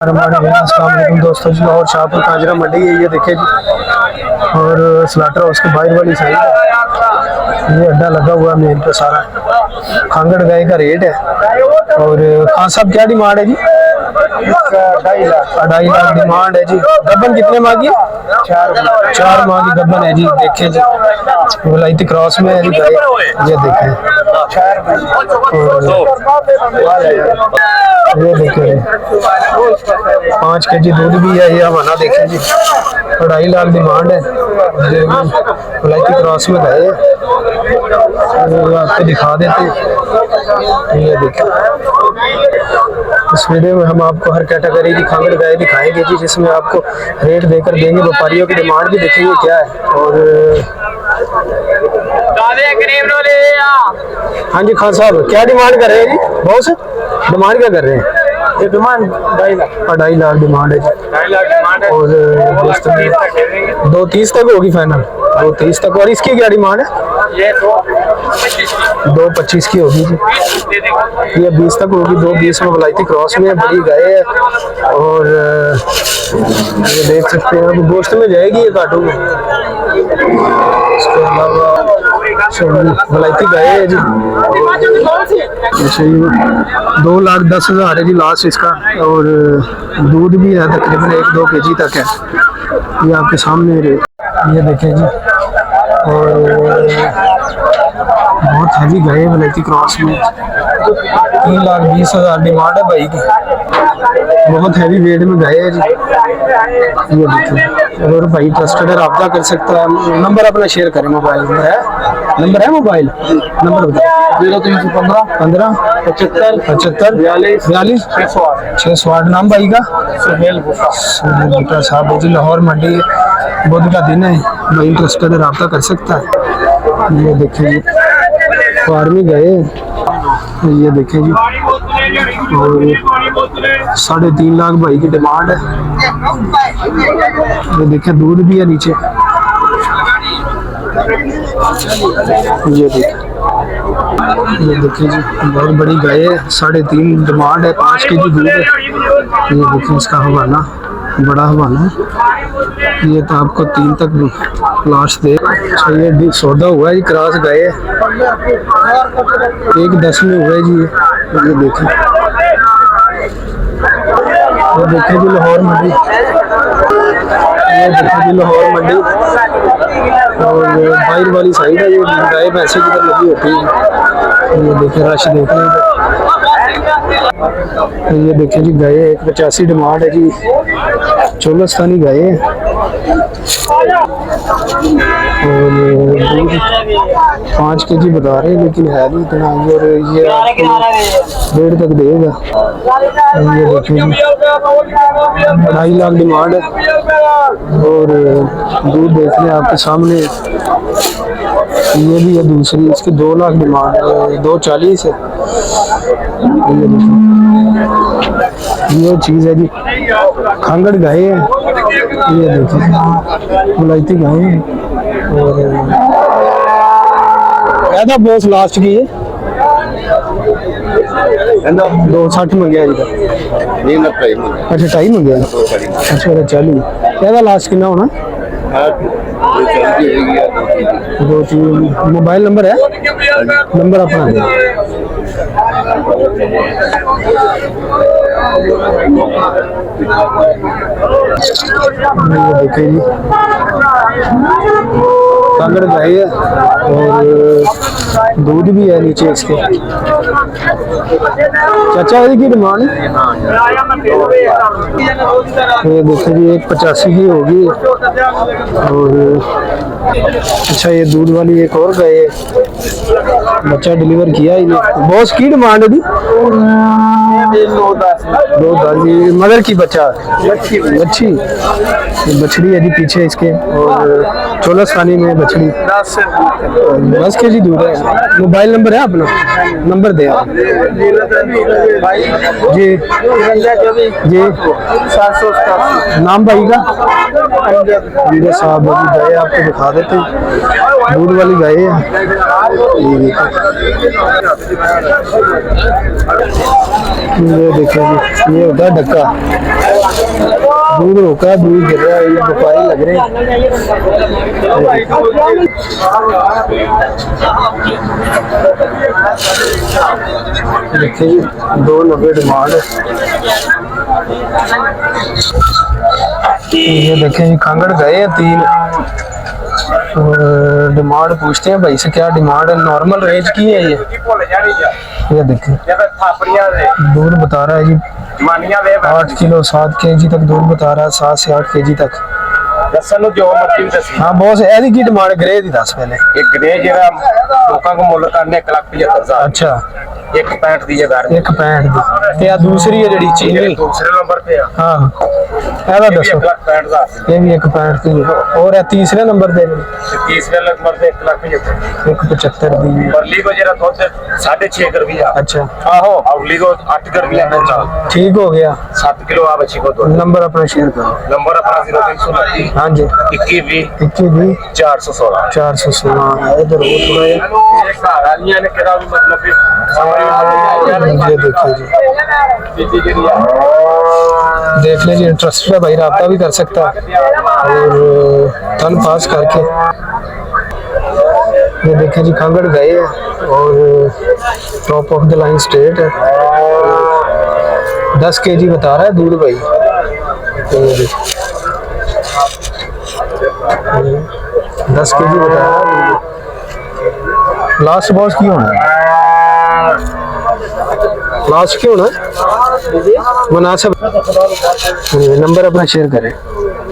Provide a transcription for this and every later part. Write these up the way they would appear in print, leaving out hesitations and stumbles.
अस्सलाम दोस्तों जी, और शाहपुर कांजरा मंडी है, ये देखे जी। और स्लाटर हाउस के बाहर वाली साइड ये अड्डा लगा हुआ है मेन पे सारा। खांगड़ गाय का रेट है। और खान साहब क्या डिमांड है जी? 2.5 लाख डिमांड है जी। गब्बन कितने मांगी है? 4 माह की गब्बन है जी। देखे जी, वलायती क्रॉस में है जी गाय, ये देखे। ये देखे 5 kg दूध भी है। ये हमारा देखे जी, 2.5 लाख डिमांड है। वलायती क्रॉस में गए आपको दिखा देते। ये देखे, इस वीडियो में हम आपको हर कैटेगरी की खांगड़ गाय दिखाएंगे जी, जिसमें आपको रेट देकर देंगे। व्यापारियों की डिमांड भी देखेंगे क्या है। और हाँ जी खान साहब, क्या डिमांड कर रहे हैं जी? बॉस डिमांड क्या कर रहे हैं? ये डिमांड 2.5 लाख डिमांड है जी। 2.5 लाख डिमांड है। और 2.30 तक होगी फाइनल, 2.30 तक। और इसकी क्या डिमांड है? ये 2.25 की होगी जी। ये 20 तक होगी। 2.20 में वलायती क्रॉस में बड़ी गाय है। और ये देख सकते हैं, अब गोश्त में जाएगी ये काटू में। इसके अलावा वलायती गाय है जी। 2,10,000 है जी लास्ट इसका। और दूध भी है तकरीबन 1-2 kg तक है। ये आपके सामने ये देखें जी। और बहुत हैवी गाय है वलायती क्रॉस में। 3,20,000 डिमांड है भाई की। बहुत हैवी वेट में गाय है जी। ये देखिए, अगर भाई ट्रस्टेड है रब्ता कर सकता है। नंबर अपना शेयर करें। मोबाइल नंबर है मोबाइल नंबर बताओ। 0315 15 75 42 608। नाम भाई का? सुहेल भुट्टा साहब जी, लाहौर मंडी। बुध का दिन है, भाई ट्रस्टेड है रब्ता कर सकता है। ये देखिए फार्मी गए, ये देखें जी। और 3.5 लाख भाई की डिमांड है। ये देखें, दूध भी है नीचे। ये देखिए जी, बहुत बड़ी गाय है। 3.5 डिमांड है। 5 kg दूध है। ये देखिए, इसका हवाला बड़ा हवाला है। ये तो आपको 3 तक लास्ट दे। ये सौदा हुआ है जी। क्रॉस गाय है, 1.10 में हुआ है जी। ये देखें, ये देखें जी लाहौर मंडी। ये देखें जी लाहौर मंडी। और बाहर वाली साइड है। ये गाय भैंसे की तरह लगी होती है। ये देखें, रश देखें। ये देखें जी, गाय 1.85 डिमांड है जी। चोलस्तानी गाय है। और दूध 5 kg बता रहे हैं, लेकिन है नहीं इतना। और ये आपको 1.5 तक देगा। ये देखिए, 2.5 लाख डिमांड है। और दूध देख लें आपके सामने। ये भी है दूसरी, इसकी 2 लाख डिमांड है। 2.40 है। ये चीज है जी, खांगड़ गाय है। ये देखिए, वलायती गाय है। और क्या था बॉस लास्ट की? 2.60 में गया जी। अच्छा 2.5 में गया। अच्छा 40 क्या था लास्ट कितना होना? 2-3। मोबाइल नंबर है? नंबर अपना दे। देखिए जी, कांगड़ गाय है। और दूध भी है नीचे इसके। चाचा की डिमांड ये देखिए जी, 1.85 की होगी। और अच्छा, ये दूध वाली एक और गाय है, बच्चा डिलीवर किया ही नहीं। बॉस की डिमांड है जी? 2.10। मदर की बच्चा अच्छी बछड़ी है जी पीछे इसके। और चोलस्तानी में बछड़ी 10 kg दूध है। मोबाइल नंबर है अपना? नंबर दे आप जी। जी, नाम भाई का? अमजद साहब गाय आपको दिखा देते हैं। दूध वाली गाय है। ये देखिए जी, ये होता है डक्का, दूध रोका, दूध गिर रहा है, ये व्यापारी लग रहे हैं। देखिए जी, 290 डिमांड है। ये देखें जी, कांगड़ गए हैं 3 और डिमांड पूछते हैं भाई से, क्या डिमांड है, नॉर्मल रेंज की है ये देखें, दूध बता रहा है जी 8 किलो 7 केजी तक दूध बता रहा है, 7 से 8 केजी तक। हाँ बहुत ऐसी की डिमांड ग्रे दी दस पहले। अच्छा 165 दी है 165 दी ते आ दूसरी है जड़ी चीनी दूसरे नंबर पे हाँ ऐसा दसो 165 ये भी 165 दी और है तीसरे नंबर पे तीसरे नंबर पे 175 दी बरली को जरा दूध 6.5 रुपया। अच्छा आहो अवली को 8 रुपया टोटल ठीक हो गया। 7 किलो आप अच्छी को दो। नंबर अपना शेयर करो। नंबर अपना 0329 हाँ जी 21 416 416 इधर वो थोड़ा ये मतलब ये देखिए जी, देख लीजिए, इंटरेस्टेड है भाई राब्ता भी कर सकता है और तन पास करके। ये देखें जी, कांगड़ गए हैं और top of the line state है, 10 केजी बता रहा है दूध भाई। तो 10 केजी बता रहा है दूध। लास्ट बॉस क्यों होना है, लास्ट क्यों होना मुनासिब। नंबर अपना शेयर करें,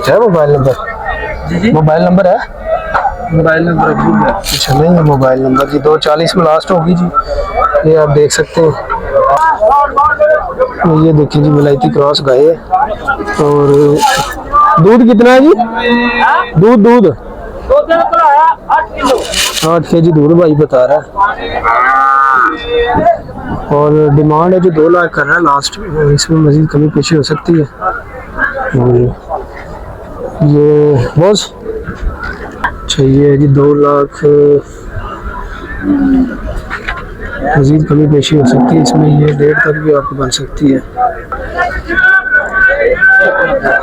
है मोबाइल नंबर, मोबाइल नंबर है, मोबाइल नंबर अच्छा नहीं है मोबाइल नंबर जी, 240 में लास्ट होगी जी, ये आप देख सकते हैं। ये देखिए जी, विलायती क्रॉस गाय है और दूध कितना है जी, दूध 8 केजी दूध भाई बता रहा है और डिमांड है जो 2 लाख कर रहा है लास्ट, इसमें मजीद कमी पेशी हो सकती है। ये बॉस चाहिए जी 2 लाख, मजीद कमी पेशी हो सकती है इसमें, ये 1.5 तक भी आपको बन सकती है।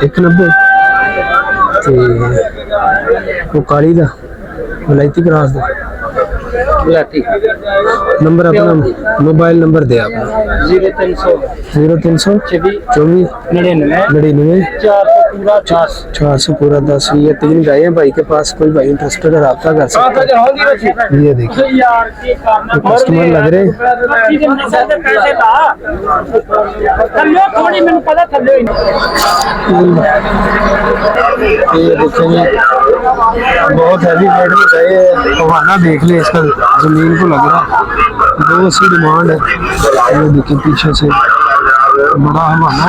190 वो काली दा विलायती क्रॉस दा नंबर अपना मोबाइल नंबर दे अपना 0300 24 99 400 पूरा 10। ये 3 गाय हैं भाई के पास, कोई भाई इंटरेस्टेड है रब्ता कर सकता है। ये देखिए कस्टमर लग रहे हैं। ये देखिए बहुत हैवी वेट में गए हैं, बहाना देख ले इसका, जमीन को लग रहा है 280 डिमांड है। ये देखिए पीछे से बड़ा हमारा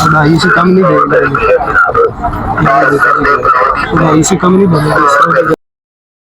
2.5 से कम नहीं देगा, 2.5 से कम नहीं बनेगा।